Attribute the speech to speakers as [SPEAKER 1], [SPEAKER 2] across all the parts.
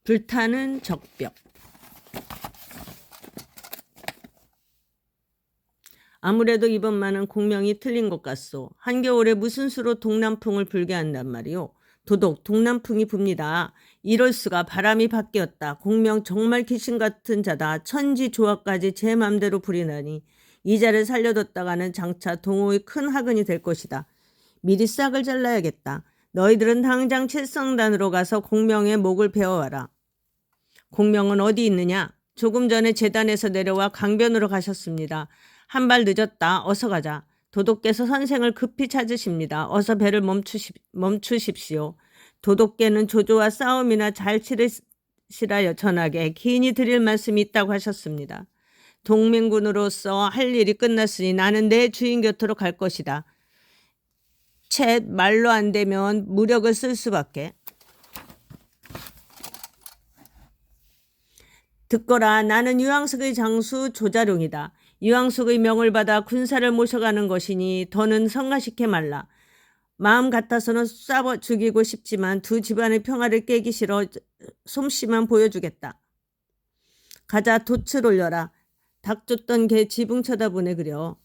[SPEAKER 1] 불타는 적벽. 아무래도 이번만은 공명이 틀린 것 같소. 한겨울에 무슨 수로 동남풍을 불게 한단 말이오. 도독, 동남풍이 붑니다. 이럴 수가. 바람이 바뀌었다. 공명 정말 귀신 같은 자다. 천지 조화까지 제 맘대로 부리다니. 이 자를 살려뒀다가는 장차 동호의 큰 화근이 될 것이다. 미리 싹을 잘라야겠다. 너희들은 당장 칠성단으로 가서 공명의 목을 베어와라. 공명은 어디 있느냐? 조금 전에 재단에서 내려와 강변으로 가셨습니다. 한 발 늦었다. 어서 가자. 도독께서 선생을 급히 찾으십니다. 어서 배를 멈추십시오. 도독께는 조조와 싸움이나 잘 치르시라 전하게 긴히 드릴 말씀이 있다고 하셨습니다. 동맹군으로서 할 일이 끝났으니 나는 내 주인 곁으로 갈 것이다. 채 말로 안 되면 무력을 쓸 수밖에. 듣거라. 나는 유황숙의 장수 조자룡이다. 유황숙의 명을 받아 군사를 모셔가는 것이니 더는 성가시켜 말라. 마음 같아서는 쏴 죽이고 싶지만 두 집안의 평화를 깨기 싫어 솜씨만 보여주겠다. 가자. 돛을 올려라. 닭 쫓던 개 지붕 쳐다보네 그려.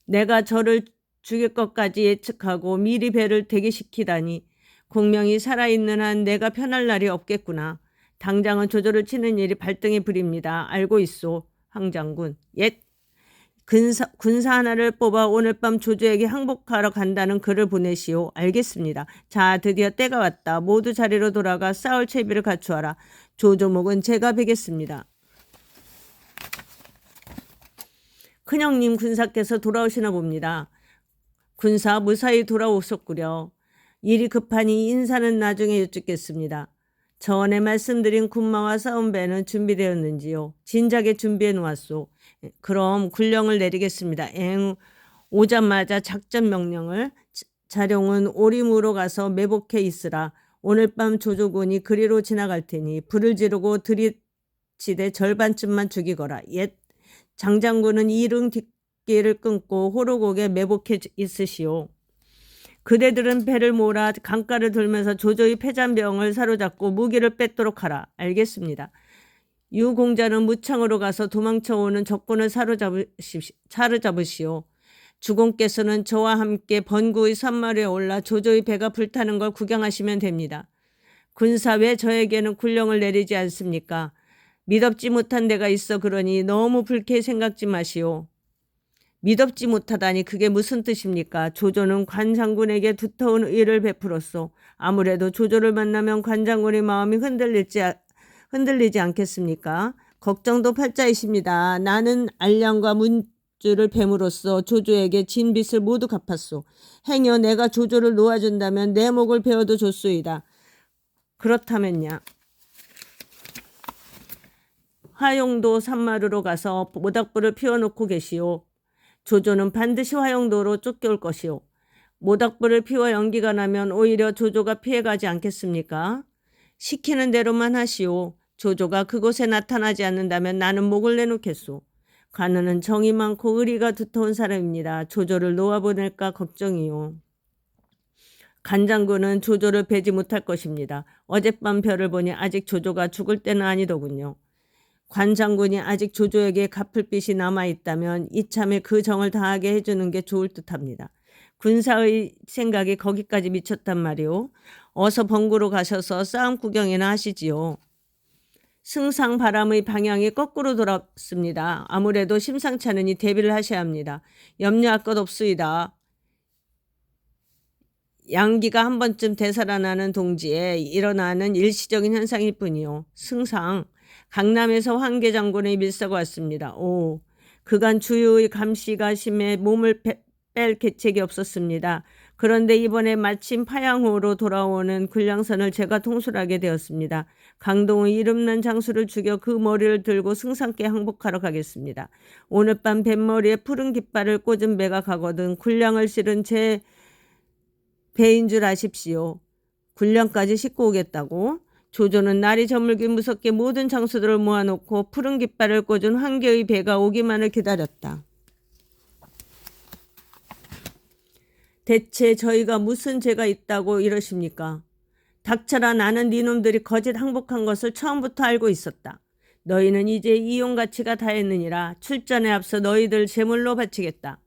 [SPEAKER 1] 내가 저를 죽일 것까지 예측하고 미리 배를 대기시키다니. 공명이 살아있는 한 내가 편할 날이 없겠구나. 당장은 조조를 치는 일이 발등에 불입니다. 알고 있소, 황장군. 옛 군사 하나를 뽑아 오늘 밤 조조에게 항복하러 간다는 글을 보내시오. 알겠습니다. 자, 드디어 때가 왔다. 모두 자리로 돌아가 싸울 채비를 갖추어라. 조조목은 제가 베겠습니다. 큰형님 군사께서 돌아오시나 봅니다. 군사 무사히 돌아오셨구려. 일이 급하니 인사는 나중에 여쭙겠습니다. 전에 말씀드린 군마와 싸움배는 준비되었는지요? 진작에 준비해 놓았소. 그럼 군령을 내리겠습니다. 오자마자 작전 명령을. 자룡은 오림으로 가서 매복해 있으라. 오늘 밤 조조군이 그리로 지나갈 테니 불을 지르고 들이치되 절반쯤만 죽이거라. 옛 장장군은 이릉 뒷길을 끊고 호로곡에 매복해 있으시오. 그대들은 배를 몰아 강가를 돌면서 조조의 패잔병을 사로잡고 무기를 뺏도록 하라. 알겠습니다. 유공자는 무창으로 가서 도망쳐오는 적군을 사로잡으시오. 주공께서는 저와 함께 번구의 산마루에 올라 조조의 배가 불타는 걸 구경하시면 됩니다. 군사 왜 저에게는 군령을 내리지 않습니까? 믿업지 못한 데가 있어 그러니 너무 불쾌히 생각지 마시오. 믿업지 못하다니 그게 무슨 뜻입니까? 조조는 관장군에게 두터운 의를 베풀었소. 아무래도 조조를 만나면 관장군의 마음이 흔들리지 않겠습니까? 걱정도 팔자이십니다. 나는 알량과 문주를 뱀으로써 조조에게 진 빚을 모두 갚았소. 행여 내가 조조를 놓아준다면 내 목을 베어도 좋소이다. 그렇다면야. 화용도 산마루로 가서 모닥불을 피워놓고 계시오. 조조는 반드시 화용도로 쫓겨올 것이오. 모닥불을 피워 연기가 나면 오히려 조조가 피해가지 않겠습니까? 시키는 대로만 하시오. 조조가 그곳에 나타나지 않는다면 나는 목을 내놓겠소. 관우는 정이 많고 의리가 두터운 사람입니다. 조조를 놓아보낼까 걱정이요. 간장군은 조조를 베지 못할 것입니다. 어젯밤 별을 보니 아직 조조가 죽을 때는 아니더군요. 관장군이 아직 조조에게 갚을 빚이 남아있다면 이참에 그 정을 다하게 해주는 게 좋을 듯합니다. 군사의 생각이 거기까지 미쳤단 말이오. 어서 번구로 가셔서 싸움 구경이나 하시지요. 승상 바람의 방향이 거꾸로 돌았습니다. 아무래도 심상치 않으니 대비를 하셔야 합니다. 염려할 것 없수이다. 양기가 한 번쯤 되살아나는 동지에 일어나는 일시적인 현상일 뿐이요. 승상, 강남에서 황계 장군의 밀사가 왔습니다. 오, 그간 주유의 감시가 심해 몸을 뺄 계책이 없었습니다. 그런데 이번에 마침 파양호로 돌아오는 군량선을 제가 통솔하게 되었습니다. 강동의 이름난 장수를 죽여 그 머리를 들고 승상께 항복하러 가겠습니다. 오늘 밤 뱃머리에 푸른 깃발을 꽂은 배가 가거든 군량을 실은 제 배인 줄 아십시오. 군량까지 싣고 오겠다고? 조조는 날이 저물기 무섭게 모든 장수들을 모아놓고 푸른 깃발을 꽂은 황계의 배가 오기만을 기다렸다. 대체 저희가 무슨 죄가 있다고 이러십니까? 닥쳐라. 나는 네놈들이 거짓 항복한 것을 처음부터 알고 있었다. 너희는 이제 이용가치가 다했느니라. 출전에 앞서 너희들 제물로 바치겠다.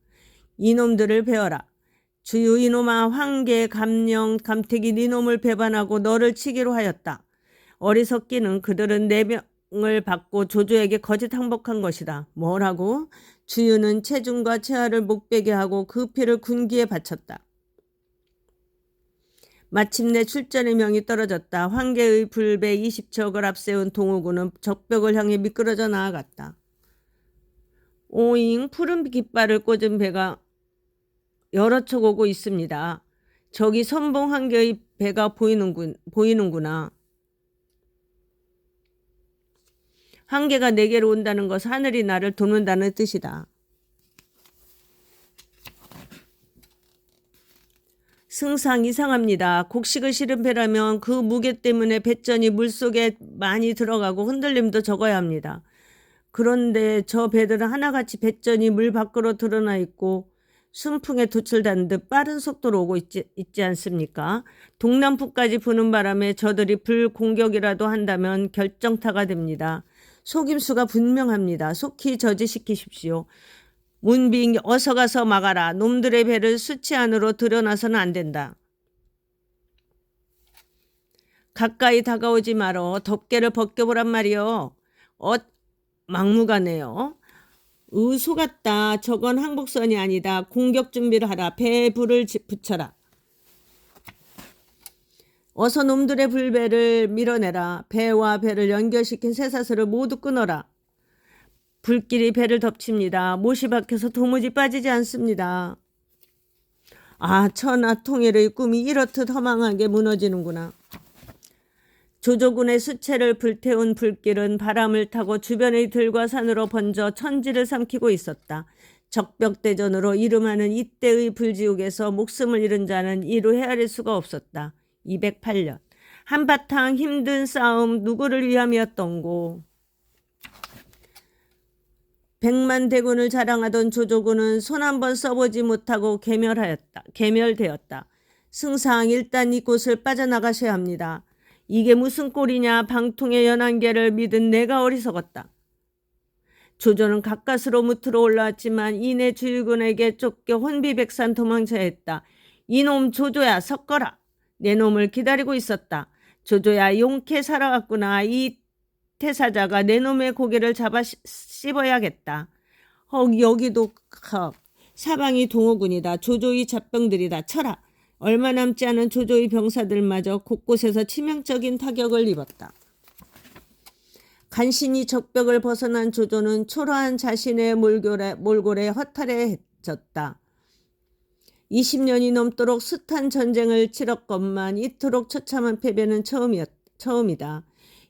[SPEAKER 1] 이놈들을 베어라. 주유 이놈아, 황계, 감령, 감택이 네놈을 배반하고 너를 치기로 하였다. 어리석기는 그들은 내 명을 받고 조조에게 거짓 항복한 것이다. 뭐라고? 주유는 체중과 체하를 목베게 하고 그 피를 군기에 바쳤다. 마침내 출전의 명이 떨어졌다. 황계의 불배 20척을 앞세운 동호군은 적벽을 향해 미끄러져 나아갔다. 오잉, 푸른 깃발을 꽂은 배가 여러 척 오고 있습니다. 저기 선봉 황계의 배가 보이는구나. 황계가 내게로 온다는 것은 하늘이 나를 돕는다는 뜻이다. 승상 이상합니다. 곡식을 실은 배라면 그 무게 때문에 배전이 물속에 많이 들어가고 흔들림도 적어야 합니다. 그런데 저 배들은 하나같이 배전이 물 밖으로 드러나 있고 순풍에 도출된 듯 빠른 속도로 오고 있지 않습니까? 동남풍까지 부는 바람에 저들이 불공격이라도 한다면 결정타가 됩니다. 속임수가 분명합니다. 속히 저지시키십시오. 문빙, 어서 가서 막아라. 놈들의 배를 수치 안으로 들여놔서는 안 된다. 가까이 다가오지 말어. 덮개를 벗겨보란 말이요. 막무가내요. 속았다. 저건 항복선이 아니다. 공격 준비를 하라. 배에 불을 붙여라. 어서 놈들의 불배를 밀어내라. 배와 배를 연결시킨 쇠사슬을 모두 끊어라. 불길이 배를 덮칩니다. 못이 박혀서 도무지 빠지지 않습니다. 아, 천하 통일의 꿈이 이렇듯 허망하게 무너지는구나. 조조군의 수체를 불태운 불길은 바람을 타고 주변의 들과 산으로 번져 천지를 삼키고 있었다. 적벽대전으로 이름하는 이때의 불지옥에서 목숨을 잃은 자는 이루 헤아릴 수가 없었다. 208년. 한바탕 힘든 싸움 누구를 위함이었던고. 100만 대군을 자랑하던 조조군은 손 한번 써보지 못하고 개멸되었다. 승상, 일단 이곳을 빠져나가셔야 합니다. 이게 무슨 꼴이냐. 방통의 연한계를 믿은 내가 어리석었다. 조조는 가까스로 무트로 올라왔지만 이내 주유군에게 쫓겨 혼비백산 도망쳐야 했다. 이놈 조조야, 섞어라. 내 놈을 기다리고 있었다. 조조야, 용케 살아왔구나. 이 태사자가 내 놈의 고개를 잡아 씹어야겠다. 여기도 사방이 동호군이다. 조조의 잡병들이다. 쳐라. 얼마 남지 않은 조조의 병사들마저 곳곳에서 치명적인 타격을 입었다. 간신히 적벽을 벗어난 조조는 초라한 자신의 몰골에 허탈해졌다. 20년이 넘도록 숱한 전쟁을 치렀건만 이토록 처참한 패배는 처음이다.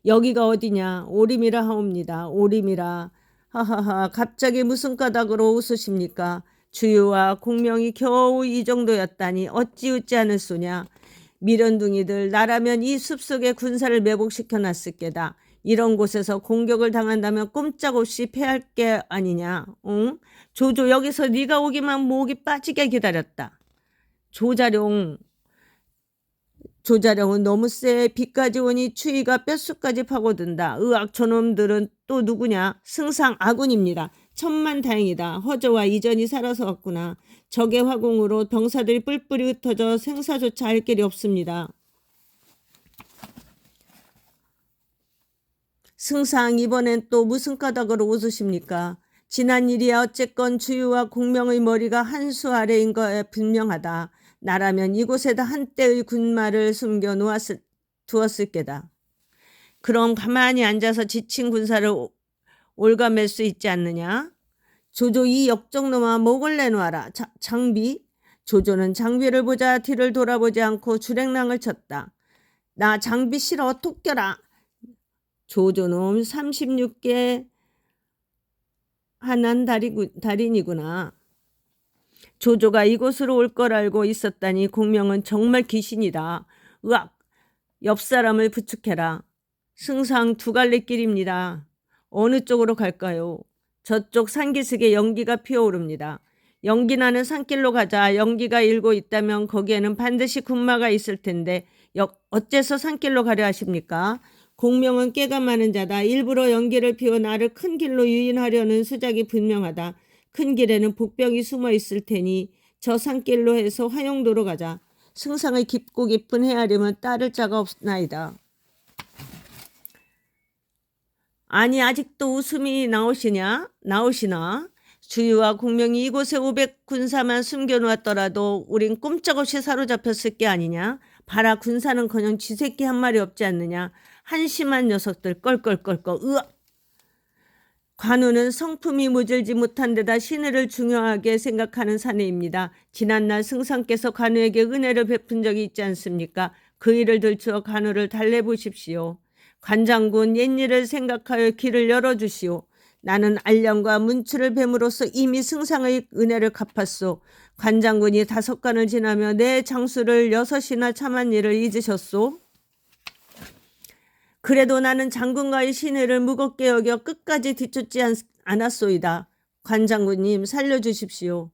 [SPEAKER 1] 여기가 어디냐? 오림이라 하옵니다. 오림이라. 하하하, 갑자기 무슨 까닭으로 웃으십니까? 주유와 공명이 겨우 이 정도였다니 어찌 웃지 않을 소냐. 미련둥이들, 나라면 이 숲속에 군사를 매복시켜 놨을 게다. 이런 곳에서 공격을 당한다면 꼼짝없이 패할 게 아니냐. 응? 조조, 여기서 네가 오기만 목이 빠지게 기다렸다. 조자룡은 너무 쎄. 비까지 오니 추위가 뼛속까지 파고든다. 으악, 저놈들은 또 누구냐? 승상 아군입니다. 천만다행이다. 허저와 이전이 살아서 왔구나. 적의 화공으로 병사들이 뿔뿔이 흩어져 생사조차 할 길이 없습니다. 승상, 이번엔 또 무슨 까닭으로 웃으십니까? 지난 일이야 어쨌건 주유와 공명의 머리가 한 수 아래인 거에 분명하다. 나라면 이곳에다 한때의 군마를 숨겨 두었을 게다. 그럼 가만히 앉아서 지친 군사를 올가맬 수 있지 않느냐? 조조, 이 역적놈아, 목을 내놓아라. 장비? 조조는 장비를 보자 뒤를 돌아보지 않고 주랭랑을 쳤다. 나 장비 싫어, 토껴라. 조조놈 36개 한한 달인이구나. 조조가 이곳으로 올 걸 알고 있었다니 공명은 정말 귀신이다. 으악, 옆 사람을 부축해라. 승상, 두 갈래 길입니다. 어느 쪽으로 갈까요? 저쪽 산기슭에 연기가 피어오릅니다. 연기 나는 산길로 가자. 연기가 일고 있다면 거기에는 반드시 군마가 있을 텐데 어째서 산길로 가려 하십니까? 공명은 깨가 많은 자다. 일부러 연기를 피워 나를 큰 길로 유인하려는 수작이 분명하다. 큰 길에는 복병이 숨어 있을 테니 저 산길로 해서 화용도로 가자. 승상의 깊고 깊은 헤아림은 따를 자가 없나이다. 아니 아직도 웃음이 나오시나? 주유와 공명이 이곳에 500군사만 숨겨놓았더라도 우린 꼼짝없이 사로잡혔을 게 아니냐? 봐라 군사는커녕 쥐새끼 한 마리 없지 않느냐? 한심한 녀석들 껄껄껄껄. 으악! 관우는 성품이 모질지 못한 데다 신의를 중요하게 생각하는 사내입니다. 지난날 승상께서 관우에게 은혜를 베푼 적이 있지 않습니까? 그 일을 들추어 관우를 달래보십시오. 관장군 옛일을 생각하여 길을 열어주시오. 나는 알령과 문추를 뱀으로써 이미 승상의 은혜를 갚았소. 관장군이 5간을 지나며 내 장수를 6이나 참한 일을 잊으셨소? 그래도 나는 장군과의 신의를 무겁게 여겨 끝까지 뒤쫓지 않았소이다. 관장군님 살려주십시오.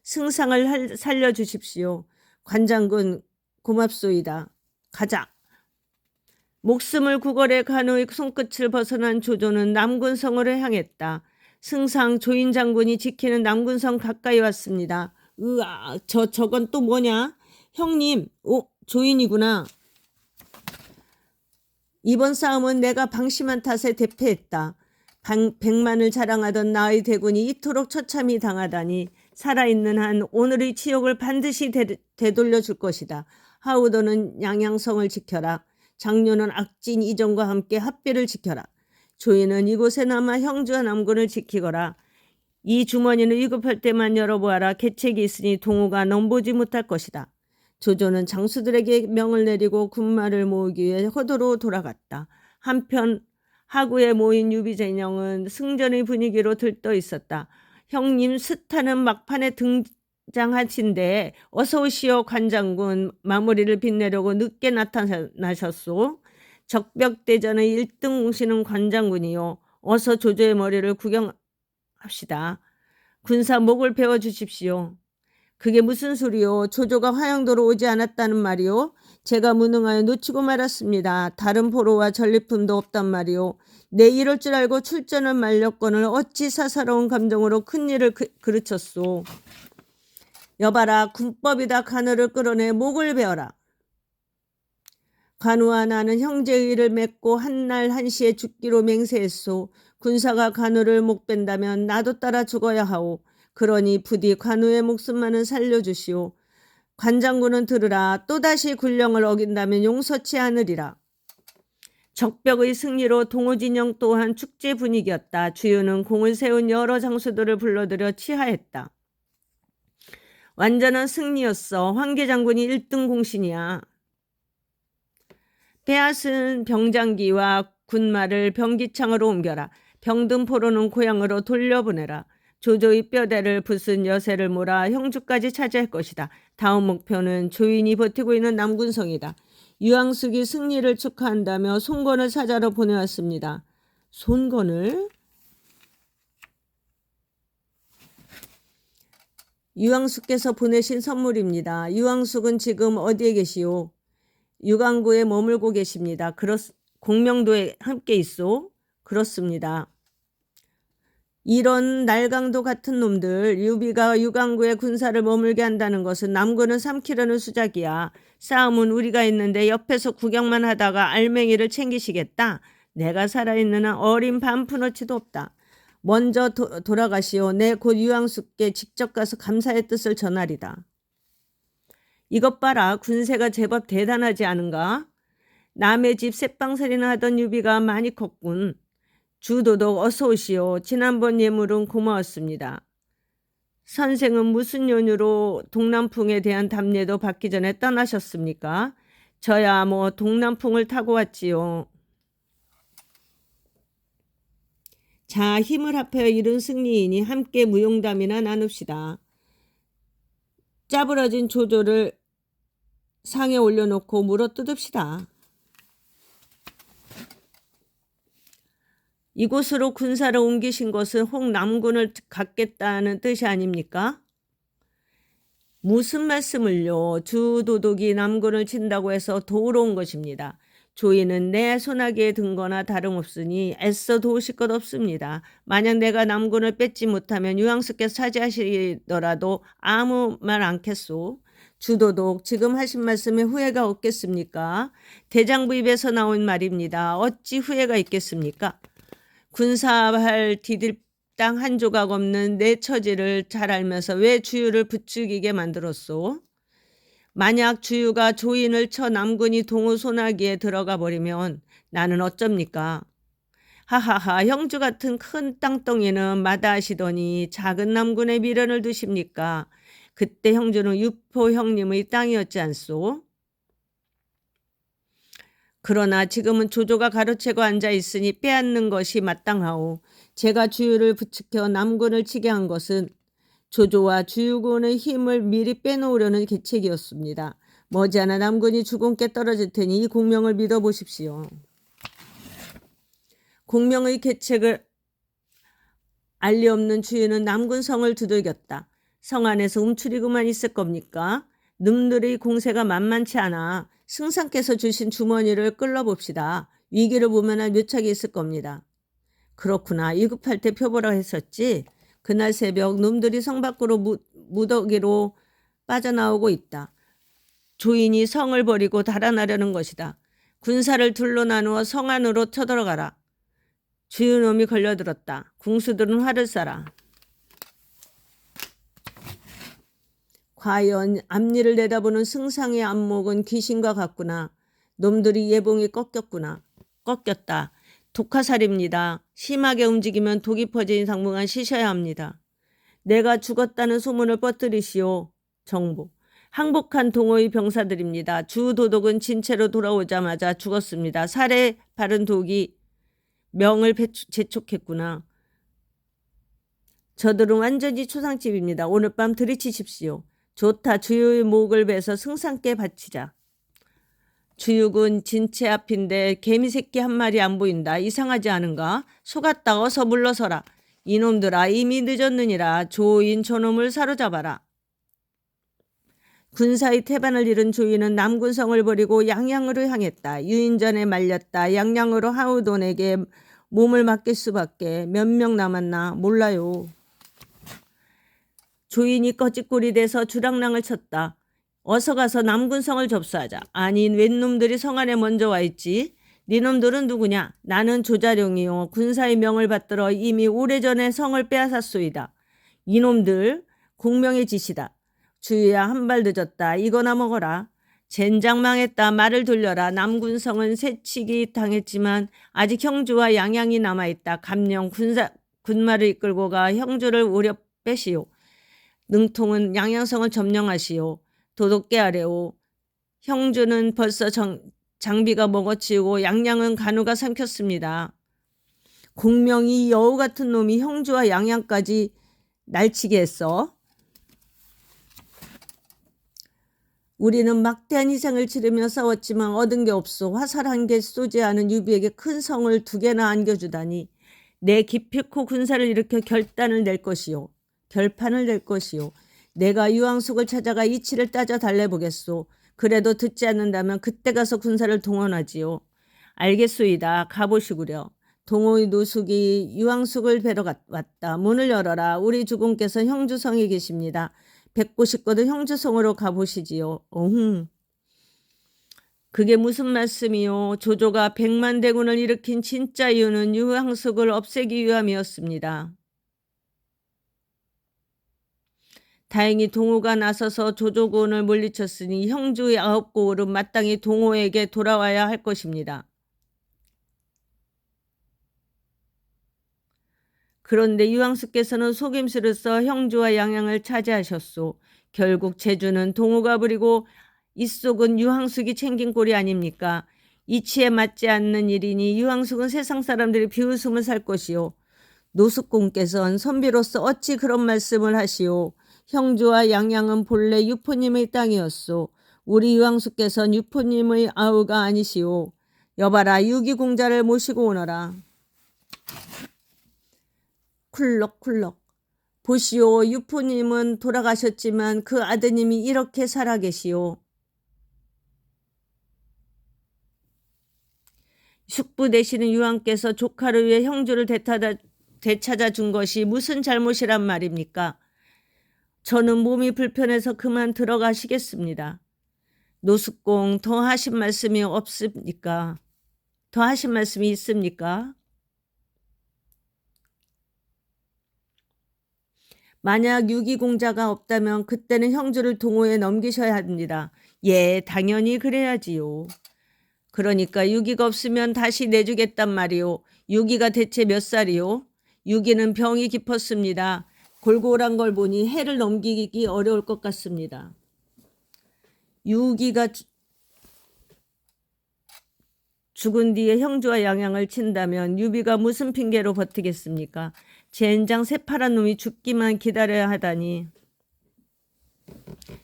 [SPEAKER 1] 승상을 살려주십시오. 관장군 고맙소이다. 가자. 목숨을 구걸해 관우의 손끝을 벗어난 조조는 남군성으로 향했다. 승상 조인 장군이 지키는 남군성 가까이 왔습니다. 으아, 저건 또 뭐냐? 형님, 조인이구나. 이번 싸움은 내가 방심한 탓에 대패했다. 백만을 자랑하던 나의 대군이 이토록 처참히 당하다니 살아있는 한 오늘의 치욕을 반드시 되돌려 줄 것이다. 하우도는 양양성을 지켜라. 장료는 악진 이정과 함께 합비를 지켜라. 조인은 이곳에 남아 형주와 남군을 지키거라. 이 주머니는 위급할 때만 열어보아라. 계책이 있으니 동호가 넘보지 못할 것이다. 조조는 장수들에게 명을 내리고 군마를 모으기 위해 허도로 돌아갔다. 한편 하구에 모인 유비진영은 승전의 분위기로 들떠 있었다. 형님 스타는 막판에 등장하신데 어서 오시오 관장군. 마무리를 빛내려고 늦게 나타나셨소. 적벽대전의 1등 공신은 관장군이요. 어서 조조의 머리를 구경합시다. 군사 목을 베어주십시오. 그게 무슨 소리요? 조조가 화양도로 오지 않았다는 말이요? 제가 무능하여 놓치고 말았습니다. 다른 포로와 전리품도 없단 말이요. 내 이럴 줄 알고 출전을 말렸거늘 어찌 사사로운 감정으로 큰일을 그르쳤소. 여봐라 군법이다. 관우를 끌어내 목을 베어라. 관우와 나는 형제의를 맺고 한날 한시에 죽기로 맹세했소. 군사가 관우를 목 뺀다면 나도 따라 죽어야 하오. 그러니 부디 관우의 목숨만은 살려주시오. 관장군은 들으라. 또다시 군령을 어긴다면 용서치 않으리라. 적벽의 승리로 동호진영 또한 축제 분위기였다. 주유는 공을 세운 여러 장수들을 불러들여 치하했다. 완전한 승리였어. 황계장군이 1등 공신이야. 빼앗은 병장기와 군마를 병기창으로 옮겨라. 병든 포로는 고향으로 돌려보내라. 조조의 뼈대를 부순 여세를 몰아 형주까지 차지할 것이다. 다음 목표는 조인이 버티고 있는 남군성이다. 유황숙이 승리를 축하한다며 손권을 사자로 보내왔습니다. 손권을? 유황숙께서 보내신 선물입니다. 유황숙은 지금 어디에 계시오? 유광구에 머물고 계십니다. 공명도에 함께 있소? 그렇습니다. 이런 날강도 같은 놈들, 유비가 유광구에 군사를 머물게 한다는 것은 남군을 삼키려는 수작이야. 싸움은 우리가 있는데 옆에서 구경만 하다가 알맹이를 챙기시겠다. 내가 살아있는 한 어린 반푼어치도 없다. 먼저 돌아가시오. 내 곧 유황숙께 직접 가서 감사의 뜻을 전하리다. 이것 봐라. 군세가 제법 대단하지 않은가? 남의 집 쇳방살이나 하던 유비가 많이 컸군. 주도독 어서 오시오. 지난번 예물은 고마웠습니다. 선생은 무슨 연유로 동남풍에 대한 답례도 받기 전에 떠나셨습니까? 저야 뭐 동남풍을 타고 왔지요. 자, 힘을 합하여 이룬 승리이니 함께 무용담이나 나눕시다. 짜부러진 조조를 상에 올려놓고 물어뜯읍시다. 이곳으로 군사를 옮기신 것은 혹 남군을 갖겠다는 뜻이 아닙니까? 무슨 말씀을요? 주도독이 남군을 친다고 해서 도우러 온 것입니다. 조이는 내 소나기에 든 거나 다름없으니 애써 도우실 것 없습니다. 만약 내가 남군을 뺏지 못하면 유황수께서 차지하시더라도 아무 말 않겠소. 주도독, 지금 하신 말씀에 후회가 없겠습니까? 대장부 입에서 나온 말입니다. 어찌 후회가 있겠습니까? 군사할 디딜 땅 한 조각 없는 내 처지를 잘 알면서 왜 주유를 부추기게 만들었소? 만약 주유가 조인을 쳐 남군이 동호 소나기에 들어가 버리면 나는 어쩝니까? 하하하, 형주 같은 큰 땅덩이는 마다하시더니 작은 남군의 미련을 두십니까? 그때 형주는 유포 형님의 땅이었지 않소? 그러나 지금은 조조가 가로채고 앉아 있으니 빼앗는 것이 마땅하오. 제가 주유를 부추겨 남군을 치게 한 것은 조조와 주유군의 힘을 미리 빼놓으려는 계책이었습니다. 머지않아 남군이 주군께 떨어질 테니 이 공명을 믿어보십시오. 공명의 계책을 알리 없는 주유는 남군 성을 두들겼다. 성 안에서 움츠리고만 있을 겁니까? 놈들의 공세가 만만치 않아. 승상께서 주신 주머니를 끌어봅시다. 위기를 보면 몇 척이 있을 겁니다. 그렇구나. 위급할 때 표보라고 했었지. 그날 새벽 놈들이 성 밖으로 무더기로 빠져나오고 있다. 조인이 성을 버리고 달아나려는 것이다. 군사를 둘로 나누어 성 안으로 쳐들어가라. 주유놈이 걸려들었다. 궁수들은 화를 쏴라. 과연 앞니를 내다보는 승상의 안목은 귀신과 같구나. 놈들이 예봉이 꺾였다. 독화살입니다. 심하게 움직이면 독이 퍼진 당분간 쉬셔야 합니다. 내가 죽었다는 소문을 퍼뜨리시오. 정보. 항복한 동호의 병사들입니다. 주도독은 진체로 돌아오자마자 죽었습니다. 살에 바른 독이 명을 재촉했구나. 저들은 완전히 초상집입니다. 오늘 밤 들이치십시오. 좋다. 주유의 목을 베서 승상께 바치자. 주육은 진체 앞인데 개미새끼 한 마리 안 보인다. 이상하지 않은가? 속았다. 어서 물러서라. 이놈들아, 이미 늦었느니라. 조인 저놈을 사로잡아라. 군사의 태반을 잃은 조인은 남군성을 버리고 양양으로 향했다. 유인전에 말렸다. 양양으로 하우돈에게 몸을 맡길 수밖에. 몇 명 남았나 몰라요. 조인이 꺼짓골이 돼서 주랑랑을 쳤다. 어서 가서 남군성을 접수하자. 아니, 웬 놈들이 성 안에 먼저 와 있지? 니놈들은 누구냐? 나는 조자룡이요. 군사의 명을 받들어 이미 오래전에 성을 빼앗았소이다. 이놈들 공명의 짓이다. 주유야, 한 발 늦었다. 이거나 먹어라. 젠장 망했다. 말을 돌려라. 남군성은 새치기 당했지만 아직 형주와 양양이 남아있다. 감령 군마를 이끌고 가 형주를 오려 빼시오. 능통은 양양성을 점령하시오. 도독 깨하래오. 형주는 벌써 장비가 먹어치우고 양양은 간우가 삼켰습니다. 공명이 여우 같은 놈이 형주와 양양까지 날치게 했어. 우리는 막대한 희생을 치르며 싸웠지만 얻은 게 없어. 화살 한 개 쏘지 않은 유비에게 큰 성을 2개나 안겨주다니. 내 기필코 군사를 일으켜 결판을 낼 것이오. 내가 유황숙을 찾아가 이치를 따져 달래보겠소. 그래도 듣지 않는다면 그때 가서 군사를 동원하지요. 알겠소이다. 가보시구려. 동호의 노숙이 유황숙을 뵈러 왔다. 문을 열어라. 우리 주공께서 형주성에 계십니다. 뵙고 싶거든 형주성으로 가보시지요. 어흥. 그게 무슨 말씀이요? 조조가 100만 대군을 일으킨 진짜 이유는 유황숙을 없애기 위함이었습니다. 다행히 동호가 나서서 조조군을 물리쳤으니 형주의 9고을은 마땅히 동호에게 돌아와야 할 것입니다. 그런데 유황숙께서는 속임수를 써 형주와 양양을 차지하셨소. 결국 제주는 동호가 부리고 이속은 유황숙이 챙긴 꼴이 아닙니까? 이치에 맞지 않는 일이니 유황숙은 세상 사람들이 비웃음을 살 것이요. 노숙공께서는 선비로서 어찌 그런 말씀을 하시오. 형주와 양양은 본래 유포님의 땅이었소. 우리 유황숙께서는 유포님의 아우가 아니시오. 여봐라, 유기공자를 모시고 오너라. 쿨럭쿨럭. 보시오, 유포님은 돌아가셨지만 그 아드님이 이렇게 살아계시오. 숙부 되시는 유황께서 조카를 위해 형주를 되찾아 준 것이 무슨 잘못이란 말입니까? 저는 몸이 불편해서 그만 들어가시겠습니다. 노숙공, 더 하신 말씀이 없습니까? 더 하신 말씀이 있습니까? 만약 유기공자가 없다면 그때는 형주를 동호에 넘기셔야 합니다. 예, 당연히 그래야지요. 그러니까 유기가 없으면 다시 내주겠단 말이오. 유기가 대체 몇 살이오? 유기는 병이 깊었습니다. 골골한 걸 보니 해를 넘기기 어려울 것 같습니다. 유기가 죽은 뒤에 형주와 양양을 친다면 유비가 무슨 핑계로 버티겠습니까? 젠장 새파란 놈이 죽기만 기다려야 하다니.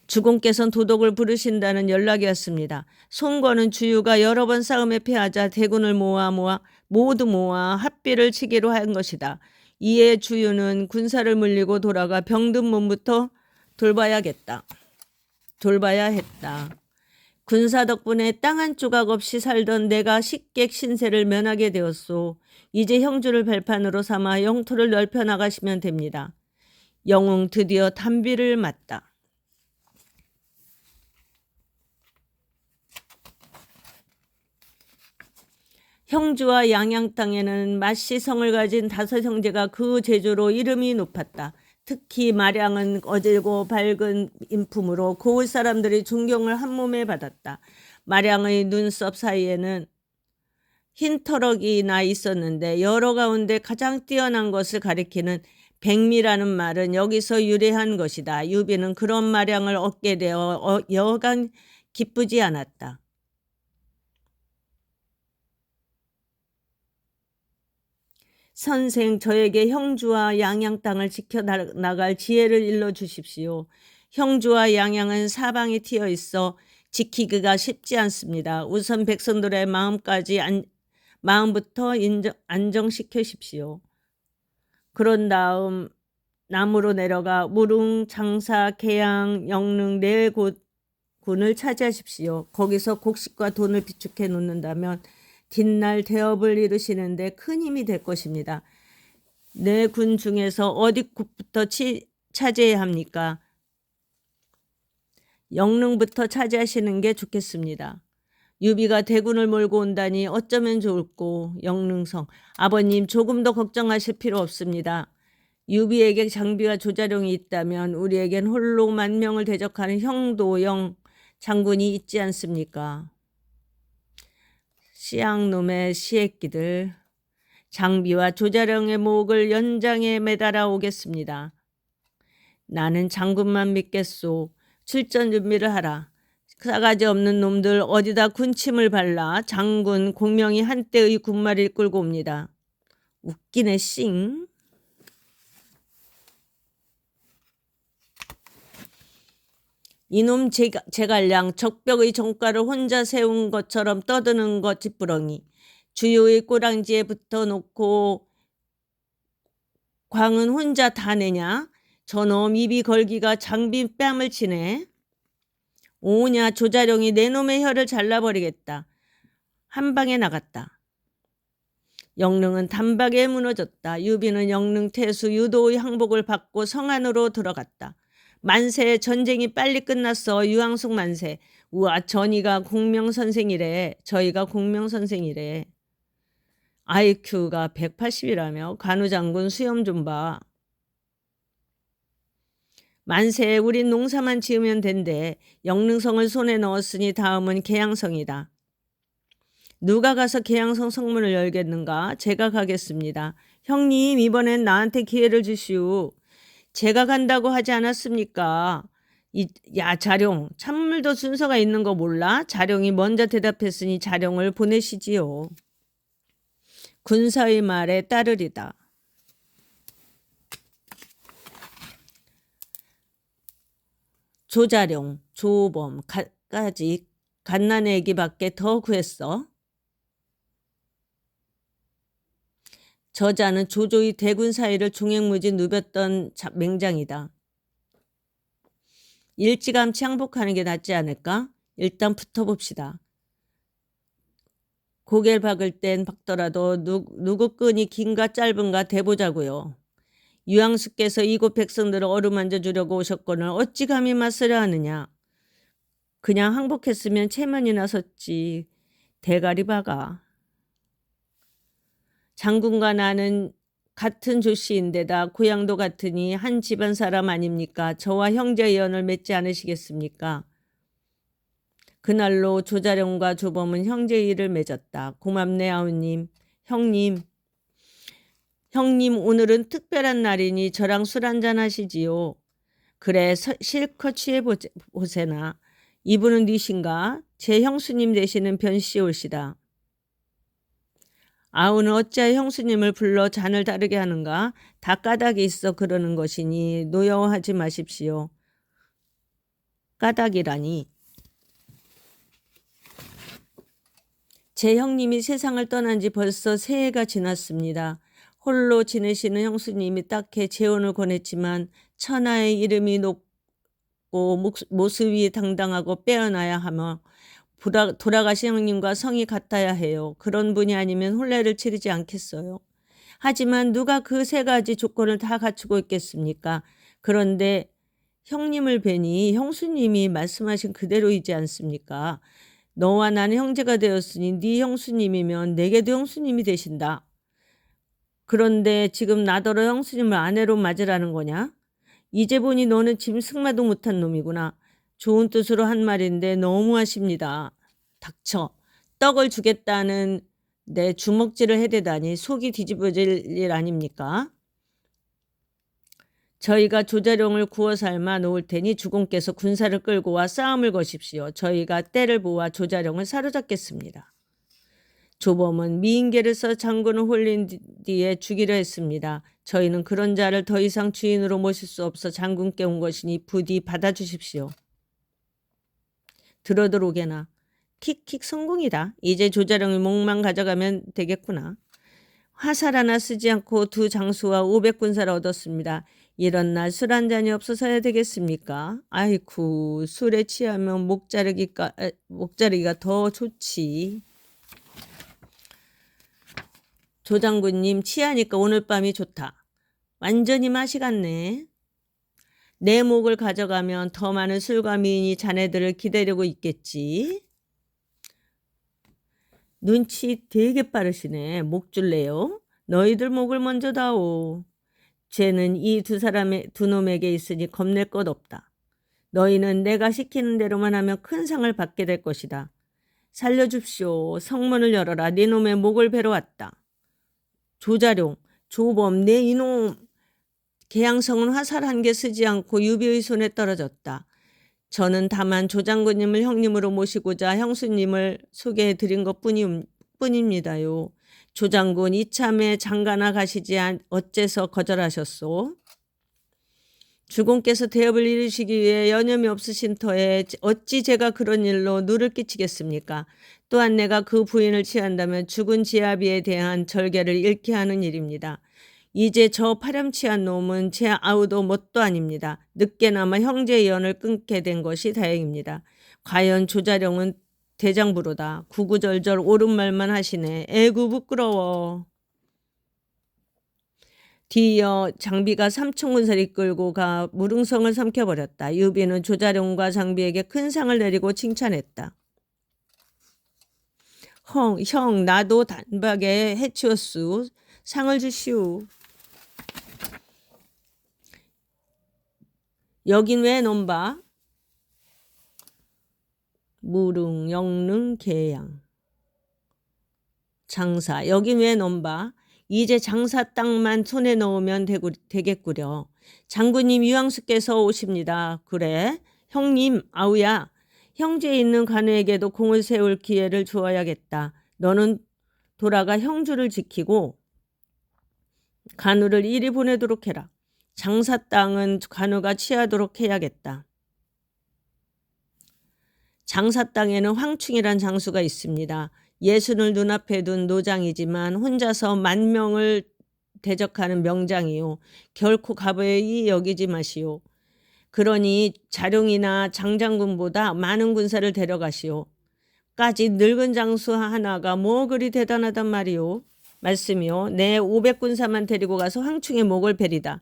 [SPEAKER 1] 주공께서는 도독을 부르신다는 연락이 왔습니다. 송건은 주유가 여러 번 싸움에 패하자 대군을 모두 모아 합비를 치기로 한 것이다. 이에 주유는 군사를 물리고 돌아가 병든 몸부터 돌봐야 했다. 군사 덕분에 땅 한 조각 없이 살던 내가 식객 신세를 면하게 되었소. 이제 형주를 발판으로 삼아 영토를 넓혀 나가시면 됩니다. 영웅 드디어 단비를 맞다. 형주와 양양 땅에는 마씨성을 가진 5 형제가 그 제주로 이름이 높았다. 특히 마량은 어질고 밝은 인품으로 고을 사람들이 존경을 한 몸에 받았다. 마량의 눈썹 사이에는 흰 터럭이 나 있었는데 여러 가운데 가장 뛰어난 것을 가리키는 백미라는 말은 여기서 유래한 것이다. 유비는 그런 마량을 얻게 되어 여간 기쁘지 않았다. 선생, 저에게 형주와 양양 땅을 지켜나갈 지혜를 일러주십시오. 형주와 양양은 사방에 튀어 있어 지키기가 쉽지 않습니다. 우선 백성들의 마음부터 안정시키십시오. 그런 다음 남으로 내려가 무릉, 장사, 계양, 영릉 4군을 차지하십시오. 거기서 곡식과 돈을 비축해 놓는다면 뒷날 대업을 이루시는데 큰 힘이 될 것입니다. 4군 중에서 어디 곳부터 차지해야 합니까? 영릉부터 차지하시는 게 좋겠습니다. 유비가 대군을 몰고 온다니 어쩌면 좋을꼬. 영릉성, 아버님 조금 더 걱정하실 필요 없습니다. 유비에게 장비와 조자룡이 있다면 우리에겐 홀로 10,000명을 대적하는 형도영 장군이 있지 않습니까? 씨앙놈의 시애끼들. 장비와 조자룡의 목을 연장에 매달아 오겠습니다. 나는 장군만 믿겠소. 출전 준비를 하라. 싸가지 없는 놈들 어디다 군침을 발라 장군 공명이 한때의 군마를 끌고 옵니다. 웃기네 싱. 이놈 제갈량 적벽의 정가를 혼자 세운 것처럼 떠드는 것 찌뿌렁이. 주요의 꼬랑지에 붙어놓고 광은 혼자 다 내냐? 저놈 입이 걸기가 장비 뺨을 치네. 오냐 조자룡이 내 놈의 혀를 잘라버리겠다. 한 방에 나갔다. 영릉은 단박에 무너졌다. 유비는 영릉 태수 유도의 항복을 받고 성 안으로 들어갔다. 만세, 전쟁이 빨리 끝났어. 유황숙 만세. 우와, 저희가 공명선생이래. IQ가 180이라며 관우장군 수염 좀 봐. 만세, 우린 농사만 지으면 된대. 영릉성을 손에 넣었으니 다음은 계양성이다. 누가 가서 계양성 성문을 열겠는가? 제가 가겠습니다. 형님, 이번엔 나한테 기회를 주시오. 제가 간다고 하지 않았습니까? 야, 자룡, 찬물도 순서가 있는 거 몰라? 자룡이 먼저 대답했으니 자룡을 보내시지요. 군사의 말에 따르리다. 조자룡, 조범까지 갓난애기밖에 더 구했어. 저자는 조조의 대군 사이를 종횡무진 누볐던 맹장이다. 일찌감치 항복하는 게 낫지 않을까? 일단 붙어봅시다. 고개를 박을 땐 박더라도 누구 끈이 긴가 짧은가 대보자고요. 유양수께서 이곳 백성들을 어루만져 주려고 오셨거늘 어찌 감히 맞서려 하느냐. 그냥 항복했으면 체면이나 섰지. 대가리 박아. 장군과 나는 같은 조씨인데다 고향도 같으니 한 집안 사람 아닙니까? 저와 형제연을 맺지 않으시겠습니까? 그날로 조자룡과 조범은 형제의를 맺었다. 고맙네 아우님. 형님 오늘은 특별한 날이니 저랑 술 한잔 하시지요. 그래 실컷 취해보세나. 이분은 니신가? 제 형수님 되시는 변씨 올시다. 아우는 어찌하여 형수님을 불러 잔을 다르게 하는가? 다 까닭이 있어 그러는 것이니 노여워하지 마십시오. 까닭이라니. 제 형님이 세상을 떠난 지 벌써 3해가 지났습니다. 홀로 지내시는 형수님이 딱히 재혼을 권했지만 천하의 이름이 높고 모습이 당당하고 빼어나야 하며 돌아가신 형님과 성이 같아야 해요. 그런 분이 아니면 혼례를 치르지 않겠어요. 하지만 누가 그 3가지 조건을 다 갖추고 있겠습니까? 그런데 형님을 뵈니 형수님이 말씀하신 그대로이지 않습니까? 너와 나는 형제가 되었으니 네 형수님이면 내게도 형수님이 되신다. 그런데 지금 나더러 형수님을 아내로 맞으라는 거냐? 이제 보니 너는 짐승마도 못한 놈이구나. 좋은 뜻으로 한 말인데 너무하십니다. 닥쳐. 떡을 주겠다는 내 주먹질을 해대다니 속이 뒤집어질 일 아닙니까? 저희가 조자룡을 구워 삶아 놓을 테니 주공께서 군사를 끌고 와 싸움을 거십시오. 저희가 때를 보아 조자룡을 사로잡겠습니다. 조범은 미인계를 써 장군을 홀린 뒤에 죽이려 했습니다. 저희는 그런 자를 더 이상 주인으로 모실 수 없어 장군께 온 것이니 부디 받아주십시오. 들어오게나. 킥킥 성공이다. 이제 조자룡의 목만 가져가면 되겠구나. 화살 하나 쓰지 않고 2 장수와 500군사를 얻었습니다. 이런 날 술 한 잔이 없어서야 되겠습니까? 아이쿠 술에 취하면 목자르기가 더 좋지. 조장군님 취하니까 오늘 밤이 좋다. 완전히 맛이 갔네. 내 목을 가져가면 더 많은 술과 미인이 자네들을 기다리고 있겠지. 눈치 되게 빠르시네. 목 줄래요? 너희들 목을 먼저 다오. 죄는 이 2 놈에게 있으니 겁낼 것 없다. 너희는 내가 시키는 대로만 하면 큰 상을 받게 될 것이다. 살려줍시오. 성문을 열어라. 네 놈의 목을 베러 왔다. 조자룡, 조범, 내 이놈. 계양성은 화살 1개 쓰지 않고 유비의 손에 떨어졌다. 저는 다만 조장군님을 형님으로 모시고자 형수님을 소개해 드린 것뿐입니다요. 조장군 이참에 장가나 가시지 어째서 거절하셨소? 주공께서 대업을 이루시기 위해 여념이 없으신 터에 어찌 제가 그런 일로 누를 끼치겠습니까? 또한 내가 그 부인을 취한다면 죽은 지아비에 대한 절개를 잃게 하는 일입니다. 이제 저 파렴치한 놈은 제 아우도 뭣도 아닙니다. 늦게나마 형제의 연을 끊게 된 것이 다행입니다. 과연 조자룡은 대장부로다. 구구절절 옳은 말만 하시네. 에구 부끄러워. 뒤이어 장비가 3천군사를 이끌고 가 무릉성을 삼켜버렸다. 유비는 조자룡과 장비에게 큰 상을 내리고 칭찬했다. 형 나도 단박에 해치웠수. 상을 주시오. 여긴 왜 넘봐? 무릉, 영릉, 계양. 장사, 여긴 왜 넘봐? 이제 장사 땅만 손에 넣으면 되겠구려. 장군님 유양수께서 오십니다. 그래? 형님, 아우야. 형제에 있는 관우에게도 공을 세울 기회를 주어야겠다. 너는 돌아가 형주를 지키고 관우를 이리 보내도록 해라. 장사 땅은 관우가 취하도록 해야겠다. 장사 땅에는 황충이란 장수가 있습니다. 예순을 눈앞에 둔 노장이지만 혼자서 10,000명을 대적하는 명장이요. 결코 가벼이 여기지 마시오. 그러니 자룡이나 장장군보다 많은 군사를 데려가시오. 까지 늙은 장수 하나가 뭐 그리 대단하단 말이오. 말씀이요. 내 500군사만 데리고 가서 황충의 목을 베리다.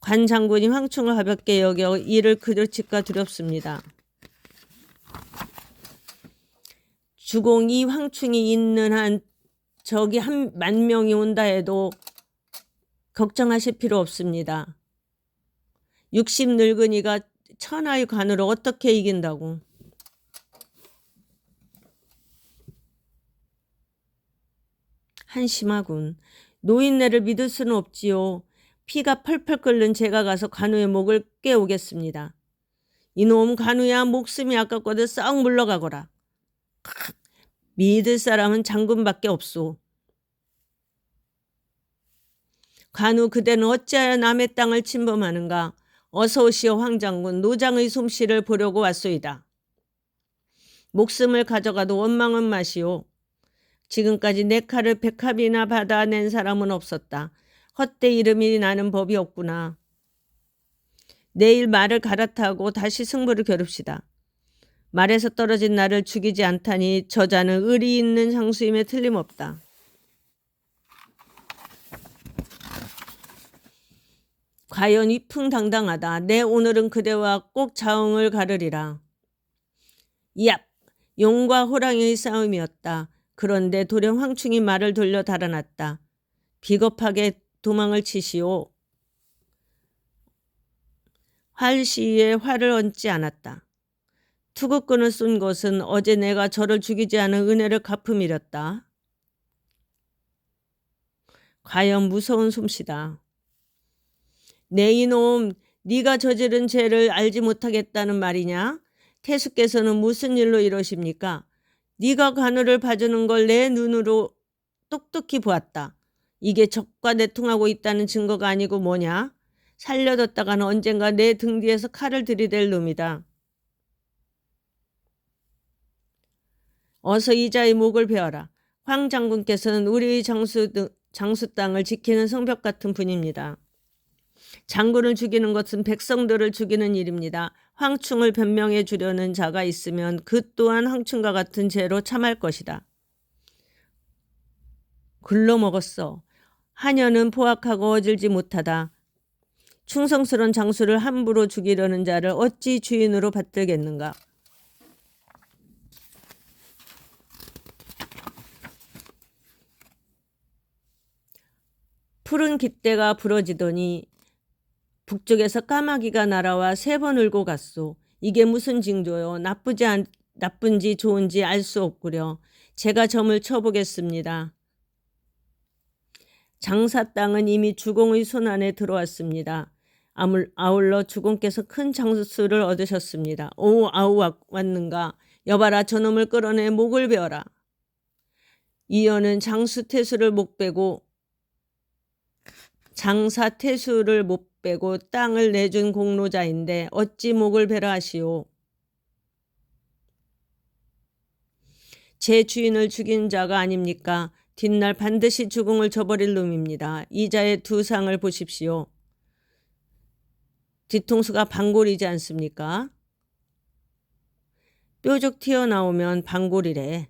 [SPEAKER 1] 관 장군이 황충을 가볍게 여겨 이를 그르칠까 두렵습니다. 주공이 황충이 있는 한 적이 10,000명이 온다 해도 걱정하실 필요 없습니다. 60 늙은이가 천하의 관으로 어떻게 이긴다고. 한심하군. 노인네를 믿을 수는 없지요. 피가 펄펄 끓는 제가 가서 관우의 목을 깨우겠습니다. 이놈 관우야, 목숨이 아깝거든 썩 물러가거라. 믿을 사람은 장군밖에 없소. 관우, 그대는 어찌하여 남의 땅을 침범하는가. 어서 오시오 황장군. 노장의 솜씨를 보려고 왔소이다. 목숨을 가져가도 원망은 마시오. 지금까지 내 칼을 100합이나 받아낸 사람은 없었다. 헛돼 이름이 나는 법이 없구나. 내일 말을 갈아타고 다시 승부를 겨룹시다. 말에서 떨어진 나를 죽이지 않다니 저자는 의리 있는 장수임에 틀림없다. 과연 위풍당당하다. 내 오늘은 그대와 꼭 자웅을 가르리라. 얍! 용과 호랑이의 싸움이었다. 그런데 도령 황충이 말을 돌려 달아났다. 비겁하게 도망을 치시오. 활시위에 활을 얹지 않았다. 투구꾼을 쏜 것은 어제 내가 저를 죽이지 않은 은혜를 갚음이렸다. 과연 무서운 솜씨다. 내 이놈, 네가 저지른 죄를 알지 못하겠다는 말이냐? 태수께서는 무슨 일로 이러십니까? 네가 관우를 봐주는 걸 내 눈으로 똑똑히 보았다. 이게 적과 내통하고 있다는 증거가 아니고 뭐냐? 살려뒀다가는 언젠가 내 등 뒤에서 칼을 들이댈 놈이다. 어서 이자의 목을 베어라. 황 장군께서는 우리의 장수 땅을 지키는 성벽 같은 분입니다. 장군을 죽이는 것은 백성들을 죽이는 일입니다. 황충을 변명해 주려는 자가 있으면 그 또한 황충과 같은 죄로 참할 것이다. 글러먹었어. 하녀는 포악하고 어질지 못하다. 충성스러운 장수를 함부로 죽이려는 자를 어찌 주인으로 받들겠는가. 푸른 깃대가 부러지더니 북쪽에서 까마귀가 날아와 3번 울고 갔소. 이게 무슨 징조요? 나쁜지 좋은지 알 수 없구려. 제가 점을 쳐보겠습니다. 장사 땅은 이미 주공의 손안에 들어왔습니다. 아울러 주공께서 큰 장수를 얻으셨습니다. 오, 아우 왔는가. 여봐라, 저놈을 끌어내 목을 베어라. 이어는 장사태수를 못 빼고 땅을 내준 공로자인데 어찌 목을 베라 하시오. 제 주인을 죽인 자가 아닙니까? 뒷날 반드시 주공을 저버릴 놈입니다. 이자의 2상을 보십시오. 뒤통수가 방골이지 않습니까? 뾰족 튀어나오면 방골이래.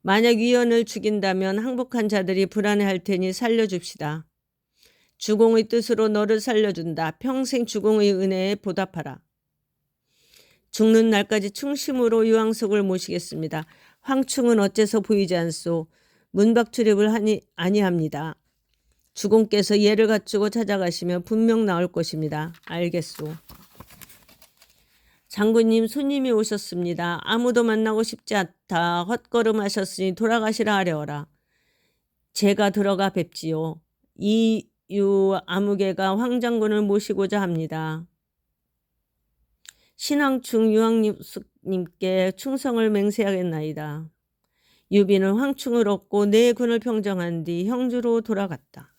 [SPEAKER 1] 만약 위원을 죽인다면 항복한 자들이 불안해할 테니 살려줍시다. 주공의 뜻으로 너를 살려준다. 평생 주공의 은혜에 보답하라. 죽는 날까지 충심으로 유황석을 모시겠습니다. 황충은 어째서 보이지 않소. 문밖 출입을 아니합니다. 주공께서 예를 갖추고 찾아가시면 분명 나올 것입니다. 알겠소. 장군님, 손님이 오셨습니다. 아무도 만나고 싶지 않다. 헛걸음하셨으니 돌아가시라 하려라. 제가 들어가 뵙지요. 이유 아무개가 황장군을 모시고자 합니다. 신황충 유황님께 충성을 맹세하겠나이다. 유비는 황충을 얻고 내 군을 평정한 뒤 형주로 돌아갔다.